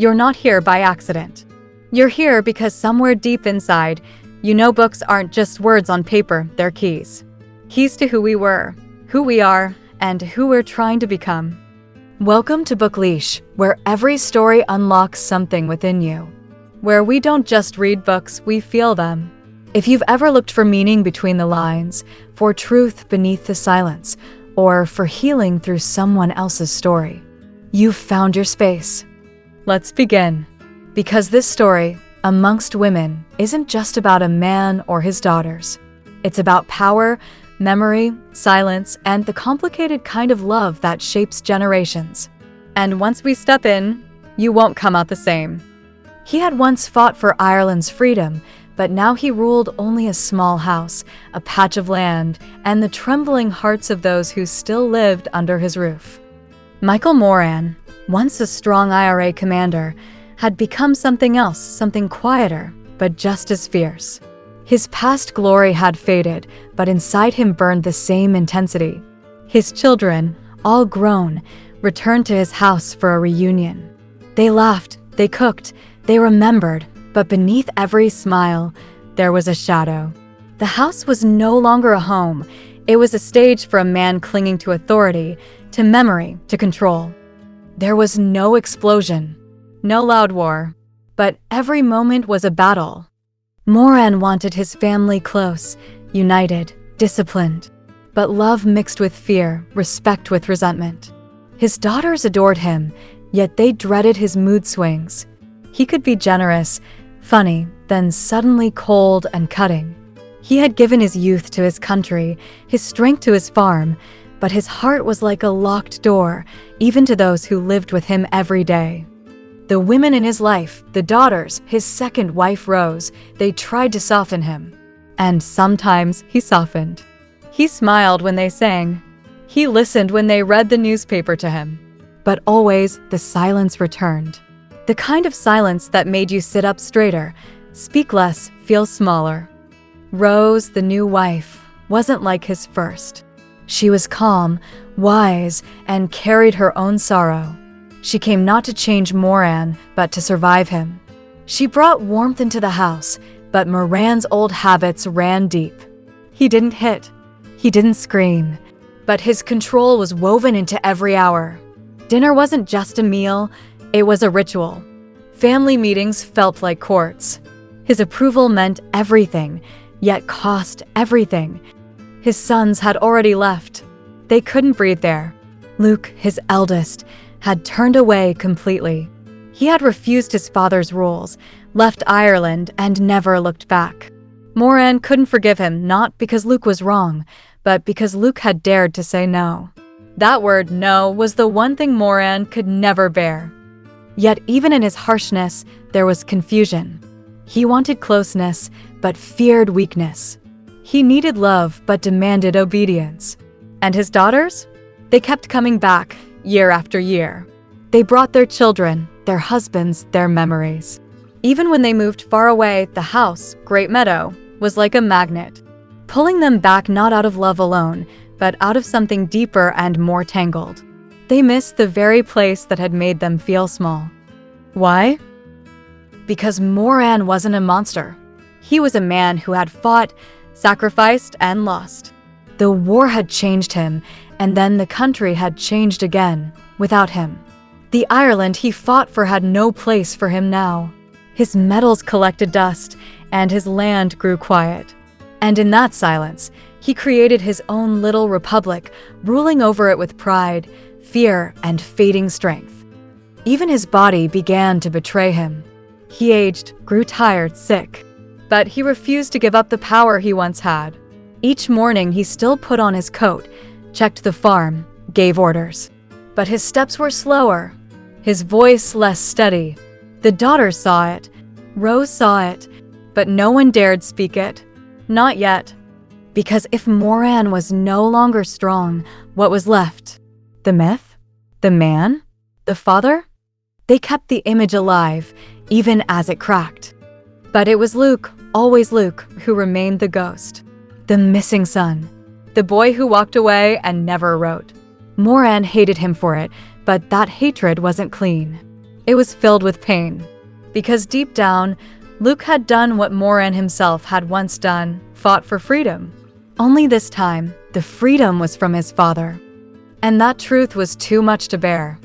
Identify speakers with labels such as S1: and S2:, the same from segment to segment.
S1: You're not here by accident. You're here because somewhere deep inside, you know books aren't just words on paper, they're keys. Keys to who we were, who we are, and who we're trying to become. Welcome to BookLeesh, where every story unlocks something within you. Where we don't just read books, we feel them. If you've ever looked for meaning between the lines, for truth beneath the silence, or for healing through someone else's story, you've found your space. Let's begin. Because this story, Amongst Women, isn't just about a man or his daughters. It's about power, memory, silence, and the complicated kind of love that shapes generations. And once we step in, you won't come out the same. He had once fought for Ireland's freedom, but now he ruled only a small house, a patch of land, and the trembling hearts of those who still lived under his roof. Michael Moran, once a strong IRA commander, had become something else, something quieter, but just as fierce. His past glory had faded, but inside him burned the same intensity. His children, all grown, returned to his house for a reunion. They laughed, they cooked, they remembered, but beneath every smile, there was a shadow. The house was no longer a home. It was a stage for a man clinging to authority, to memory, to control. There was no explosion, no loud war, but every moment was a battle. Moran wanted his family close, united, disciplined, but love mixed with fear, respect with resentment. His daughters adored him, yet they dreaded his mood swings. He could be generous, funny, then suddenly cold and cutting. He had given his youth to his country, his strength to his farm, but his heart was like a locked door, even to those who lived with him every day. The women in his life, the daughters, his second wife Rose, they tried to soften him. And sometimes he softened. He smiled when they sang. He listened when they read the newspaper to him. But always the silence returned. The kind of silence that made you sit up straighter, speak less, feel smaller. Rose, the new wife, wasn't like his first. She was calm, wise, and carried her own sorrow. She came not to change Moran, but to survive him. She brought warmth into the house, but Moran's old habits ran deep. He didn't hit. He didn't scream. But his control was woven into every hour. Dinner wasn't just a meal, it was a ritual. Family meetings felt like courts. His approval meant everything, yet cost everything. His sons had already left. They couldn't breathe there. Luke, his eldest, had turned away completely. He had refused his father's rules, left Ireland, and never looked back. Moran couldn't forgive him, not because Luke was wrong, but because Luke had dared to say no. That word, no, was the one thing Moran could never bear. Yet even in his harshness, there was confusion. He wanted closeness, but feared weakness. He needed love, but demanded obedience. And his daughters? They kept coming back, year after year. They brought their children, their husbands, their memories. Even when they moved far away, the house, Great Meadow, was like a magnet, pulling them back not out of love alone, but out of something deeper and more tangled. They missed the very place that had made them feel small. Why? Because Moran wasn't a monster. He was a man who had fought, sacrificed, and lost. The war had changed him, and then the country had changed again, without him. The Ireland he fought for had no place for him now. His medals collected dust, and his land grew quiet. And in that silence, he created his own little republic, ruling over it with pride, fear, and fading strength. Even his body began to betray him. He aged, grew tired, sick. But he refused to give up the power he once had. Each morning he still put on his coat, checked the farm, gave orders. But his steps were slower, his voice less steady. The daughters saw it, Rose saw it, but no one dared speak it. Not yet. Because if Moran was no longer strong, what was left? The myth? The man? The father? They kept the image alive, even as it cracked. But it was Luke, always Luke, who remained the ghost. The missing son. The boy who walked away and never wrote. Moran hated him for it, but that hatred wasn't clean. It was filled with pain. Because deep down, Luke had done what Moran himself had once done, fought for freedom. Only this time, the freedom was from his father. And that truth was too much to bear.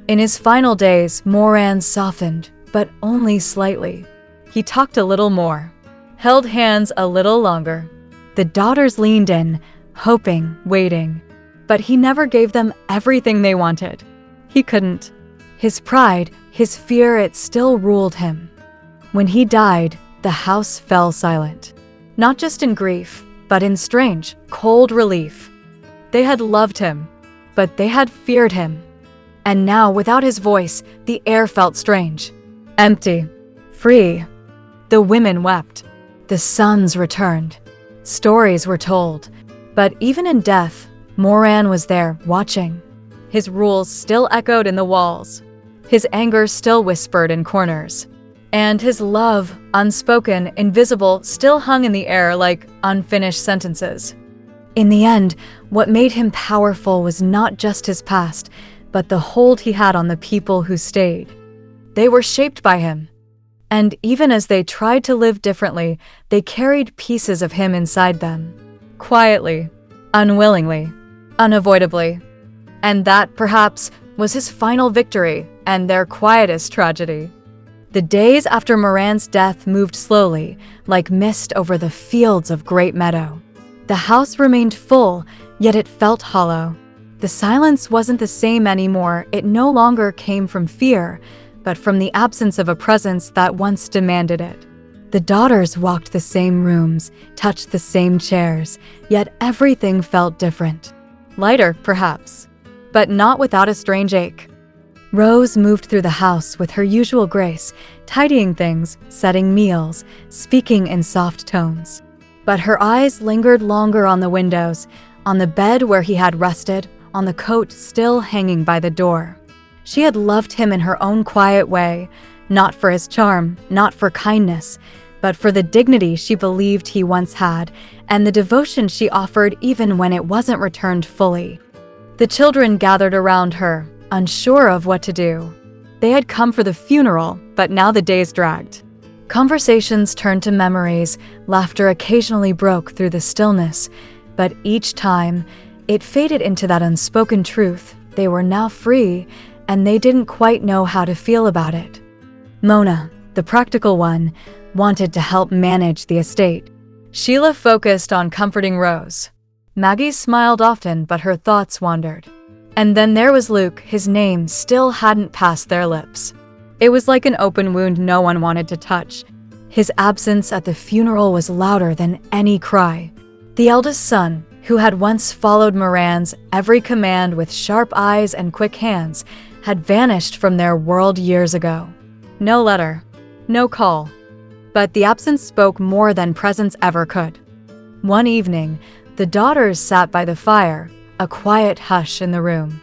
S1: In his final days, Moran softened, but only slightly. He talked a little more, held hands a little longer. The daughters leaned in, hoping, waiting. But he never gave them everything they wanted. He couldn't. His pride, his fear, it still ruled him. When he died, the house fell silent. Not just in grief, but in strange, cold relief. They had loved him, but they had feared him. And now, without his voice, the air felt strange. Empty. Free. The women wept. The sons returned. Stories were told. But even in death, Moran was there, watching. His rules still echoed in the walls. His anger still whispered in corners. And his love, unspoken, invisible, still hung in the air like unfinished sentences. In the end, what made him powerful was not just his past, but the hold he had on the people who stayed. They were shaped by him. And even as they tried to live differently, they carried pieces of him inside them. Quietly, unwillingly, unavoidably. And that, perhaps, was his final victory and their quietest tragedy. The days after Moran's death moved slowly, like mist over the fields of Great Meadow. The house remained full, yet it felt hollow. The silence wasn't the same anymore. It no longer came from fear, but from the absence of a presence that once demanded it. The daughters walked the same rooms, touched the same chairs, yet everything felt different. Lighter, perhaps, but not without a strange ache. Rose moved through the house with her usual grace, tidying things, setting meals, speaking in soft tones. But her eyes lingered longer on the windows, on the bed where he had rested, on the coat still hanging by the door. She had loved him in her own quiet way, not for his charm, not for kindness, but for the dignity she believed he once had, and the devotion she offered even when it wasn't returned fully. The children gathered around her, unsure of what to do. They had come for the funeral, but now the days dragged. Conversations turned to memories, laughter occasionally broke through the stillness, but each time, it faded into that unspoken truth. They were now free, and they didn't quite know how to feel about it. Mona, the practical one, wanted to help manage the estate. Sheila focused on comforting Rose. Maggie smiled often, but her thoughts wandered. And then there was Luke. His name still hadn't passed their lips. It was like an open wound no one wanted to touch. His absence at the funeral was louder than any cry. The eldest son, who had once followed Moran's every command with sharp eyes and quick hands, had vanished from their world years ago. No letter, no call. But the absence spoke more than presence ever could. One evening, the daughters sat by the fire, a quiet hush in the room.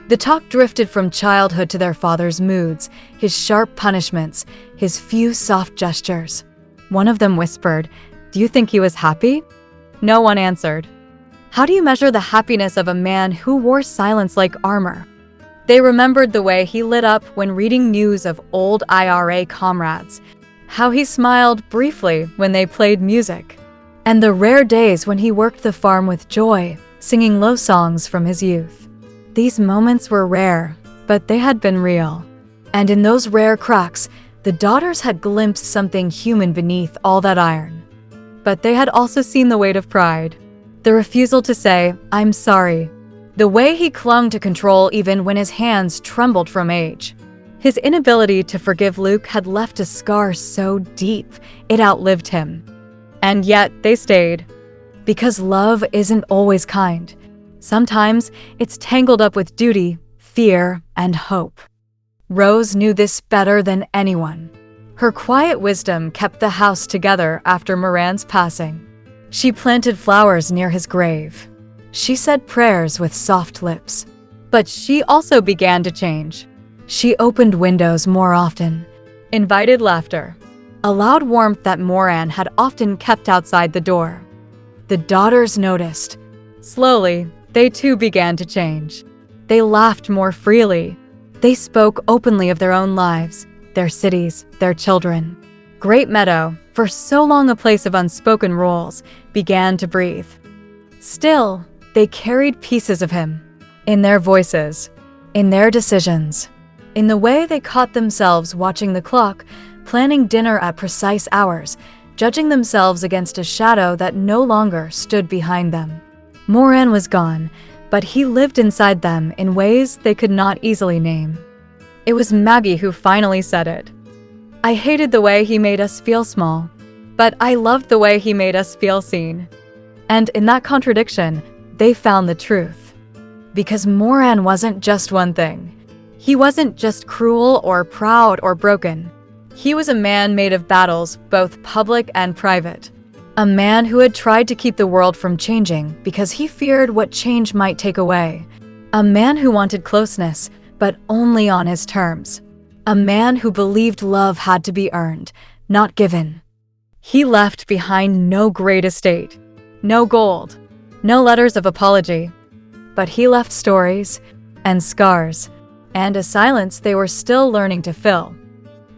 S1: The talk drifted from childhood to their father's moods, his sharp punishments, his few soft gestures. One of them whispered, "Do you think he was happy?" No one answered. How do you measure the happiness of a man who wore silence like armor? They remembered the way he lit up when reading news of old IRA comrades, how he smiled briefly when they played music, and the rare days when he worked the farm with joy, singing low songs from his youth. These moments were rare, but they had been real. And in those rare cracks, the daughters had glimpsed something human beneath all that iron. But they had also seen the weight of pride. The refusal to say, "I'm sorry." The way he clung to control even when his hands trembled from age. His inability to forgive Luke had left a scar so deep, it outlived him. And yet they stayed. Because love isn't always kind. Sometimes it's tangled up with duty, fear, and hope. Rose knew this better than anyone. Her quiet wisdom kept the house together after Moran's passing. She planted flowers near his grave. She said prayers with soft lips. But she also began to change. She opened windows more often, invited laughter, allowed warmth that Moran had often kept outside the door. The daughters noticed. Slowly, they too began to change. They laughed more freely. They spoke openly of their own lives, their cities, their children. Great Meadow, for so long a place of unspoken rules, began to breathe. Still, they carried pieces of him. In their voices, in their decisions, in the way they caught themselves watching the clock, planning dinner at precise hours, judging themselves against a shadow that no longer stood behind them. Moran was gone, but he lived inside them in ways they could not easily name. It was Maggie who finally said it. I hated the way he made us feel small, but I loved the way he made us feel seen. And in that contradiction, they found the truth. Because Moran wasn't just one thing. He wasn't just cruel or proud or broken. He was a man made of battles, both public and private. A man who had tried to keep the world from changing because he feared what change might take away. A man who wanted closeness, but only on his terms. A man who believed love had to be earned, not given. He left behind no great estate, no gold, no letters of apology. But he left stories and scars, and a silence they were still learning to fill.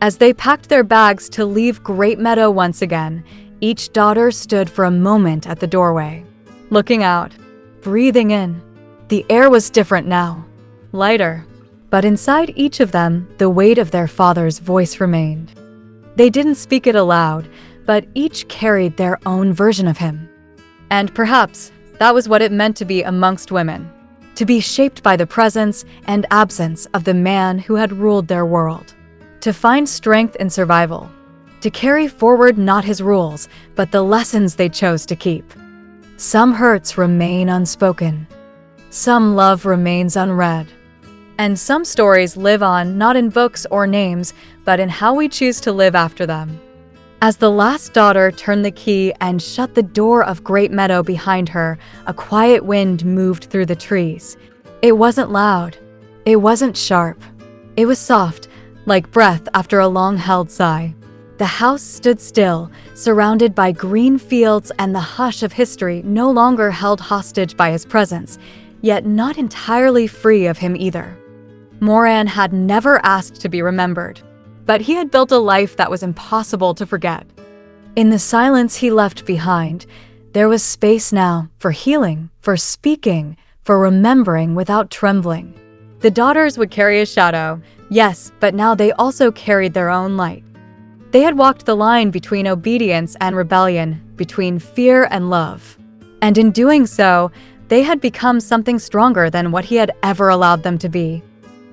S1: As they packed their bags to leave Great Meadow once again, each daughter stood for a moment at the doorway, looking out, breathing in. The air was different now, lighter, but inside each of them, the weight of their father's voice remained. They didn't speak it aloud, but each carried their own version of him. And perhaps that was what it meant to be amongst women, to be shaped by the presence and absence of the man who had ruled their world. To find strength in survival, to carry forward not his rules, but the lessons they chose to keep. Some hurts remain unspoken. Some love remains unread. And some stories live on not in books or names, but in how we choose to live after them. As the last daughter turned the key and shut the door of Great Meadow behind her, a quiet wind moved through the trees. It wasn't loud. It wasn't sharp. It was soft, like breath after a long-held sigh. The house stood still, surrounded by green fields, and the hush of history no longer held hostage by his presence, yet not entirely free of him either. Moran had never asked to be remembered, but he had built a life that was impossible to forget. In the silence he left behind, there was space now for healing, for speaking, for remembering without trembling. The daughters would carry a shadow, yes, but now they also carried their own light. They had walked the line between obedience and rebellion, between fear and love. And in doing so, they had become something stronger than what he had ever allowed them to be.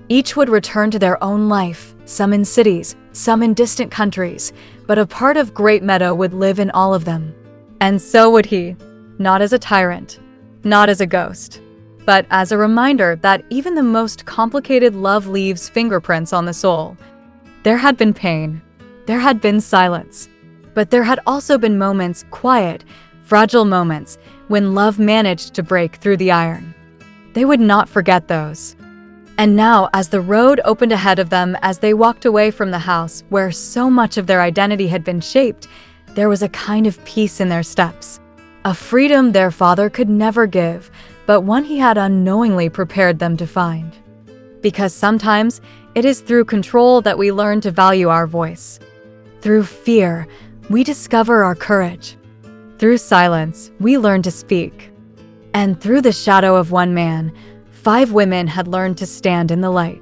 S1: Each would return to their own life, some in cities, some in distant countries, but a part of Great Meadow would live in all of them. And so would he, not as a tyrant, not as a ghost, but as a reminder that even the most complicated love leaves fingerprints on the soul. There had been pain, there had been silence, but there had also been moments, quiet, fragile moments, when love managed to break through the iron. They would not forget those. And now, as the road opened ahead of them, as they walked away from the house where so much of their identity had been shaped, there was a kind of peace in their steps, a freedom their father could never give, but one he had unknowingly prepared them to find. Because sometimes it is through control that we learn to value our voice. Through fear, we discover our courage. Through silence, we learn to speak. And through the shadow of one man, 5 women had learned to stand in the light.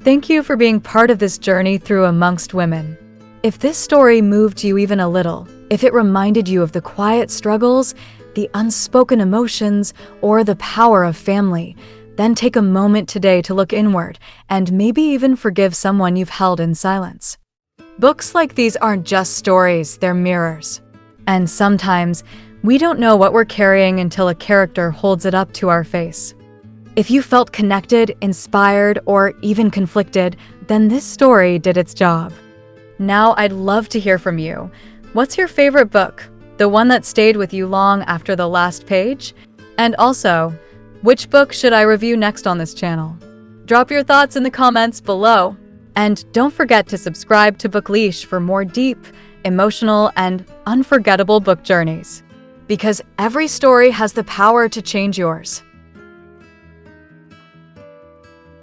S1: Thank you for being part of this journey through Amongst Women. If this story moved you even a little, if it reminded you of the quiet struggles, the unspoken emotions, or the power of family, then take a moment today to look inward and maybe even forgive someone you've held in silence. Books like these aren't just stories, they're mirrors. And sometimes, we don't know what we're carrying until a character holds it up to our face. If you felt connected, inspired, or even conflicted, then this story did its job. Now I'd love to hear from you. What's your favorite book? The one that stayed with you long after the last page? And also, which book should I review next on this channel? Drop your thoughts in the comments below. And don't forget to subscribe to BookLeesh for more deep, emotional, and unforgettable book journeys. Because every story has the power to change yours.